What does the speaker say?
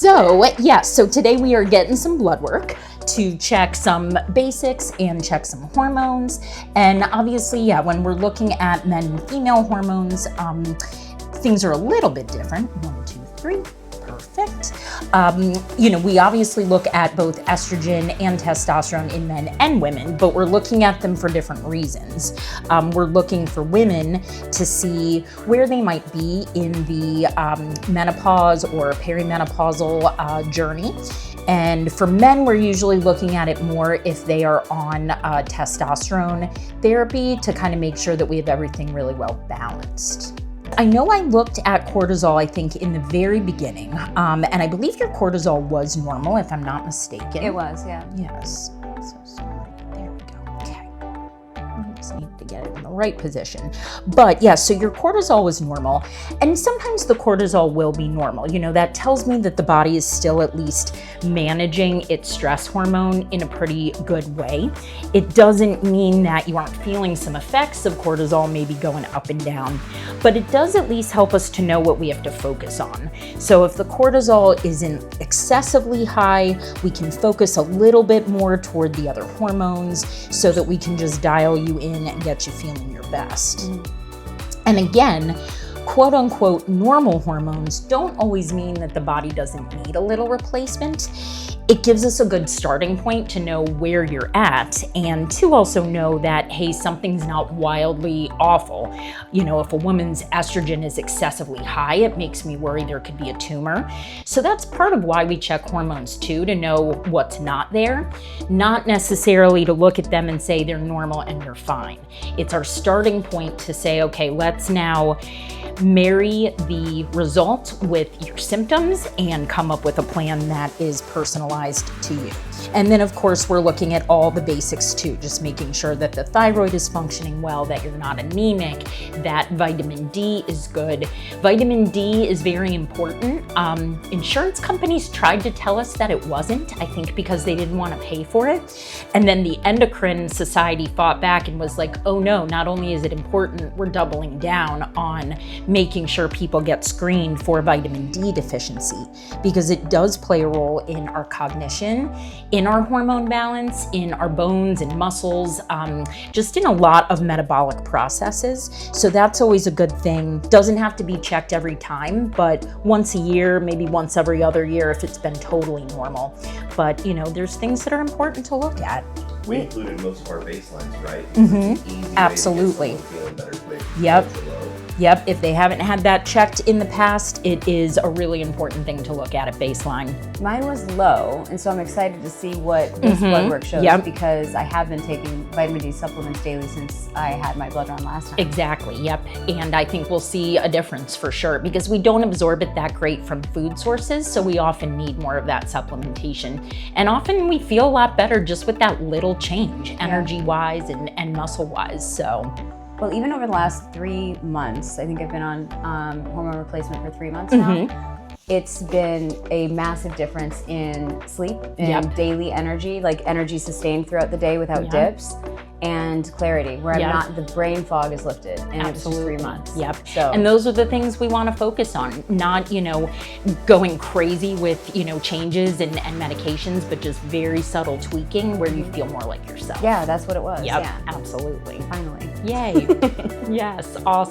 So yes, so today we are getting some blood work to check some basics and check some hormones. And obviously, yeah, when we're looking at men and female hormones, things are a little bit different. 1, 2, 3. Perfect. We obviously look at both estrogen and testosterone in men and women, but we're looking at them for different reasons. We're looking for women to see where they might be in the menopause or perimenopausal journey. And for men, we're usually looking at it more if they are on testosterone therapy to kind of make sure that we have everything really well balanced. I know I looked at cortisol, I think, in the very beginning, and I believe your cortisol was normal, if I'm not mistaken. It was, yeah. Yes. So sorry. There we go. Okay. I just need to get it in the right position. But yeah, so your cortisol was normal, and sometimes the cortisol will be normal. That tells me that the body is still at least managing its stress hormone in a pretty good way. It doesn't mean that you aren't feeling some effects of cortisol maybe going up and down, but it does at least help us to know what we have to focus on. So if the cortisol isn't excessively high, we can focus a little bit more toward the other hormones so that we can just dial you in and get you feeling your best. And again, quote unquote normal hormones don't always mean that the body doesn't need a little replacement. It gives us a good starting point to know where you're at and to also know that, hey, something's not wildly awful. If a woman's estrogen is excessively high, it makes me worry there could be a tumor. So that's part of why we check hormones too, to know what's not there, not necessarily to look at them and say they're normal and you're fine. It's our starting point to say, okay, let's now marry the result with your symptoms and come up with a plan that is personalized to you. And then of course we're looking at all the basics too, just making sure that the thyroid is functioning well, that you're not anemic, that vitamin D is good. Vitamin D is very important. Insurance companies tried to tell us that it wasn't, I think because they didn't want to pay for it. And then the Endocrine Society fought back and was like, oh no, not only is it important, we're doubling down on making sure people get screened for vitamin D deficiency, because it does play a role in our cognition, in our hormone balance, in our bones and muscles, just in a lot of metabolic processes. So that's always a good thing. Doesn't have to be checked every time, but once a year, maybe once every other year if it's been totally normal. But there's things that are important to look at. We included most of our baselines, right? Absolutely. Yep, if they haven't had that checked in the past, it is a really important thing to look at baseline. Mine was low, and so I'm excited to see what this blood work shows because I have been taking vitamin D supplements daily since I had my blood drawn last time. Exactly, yep. And I think we'll see a difference for sure because we don't absorb it that great from food sources, so we often need more of that supplementation. And often we feel a lot better just with that little change, energy-wise and muscle-wise, so. Well, even over the last 3 months, I think I've been on hormone replacement for 3 months now. It's been a massive difference in sleep and daily energy, like energy sustained throughout the day without dips, and clarity, where I'm not, the brain fog is lifted, and it's just 3 months. Yep. So, and those are the things we want to focus on, not, going crazy with, changes and medications, but just very subtle tweaking where you feel more like yourself. yeah, that's what it was. Yep, Yeah, absolutely. finally. Yay. Yes, awesome.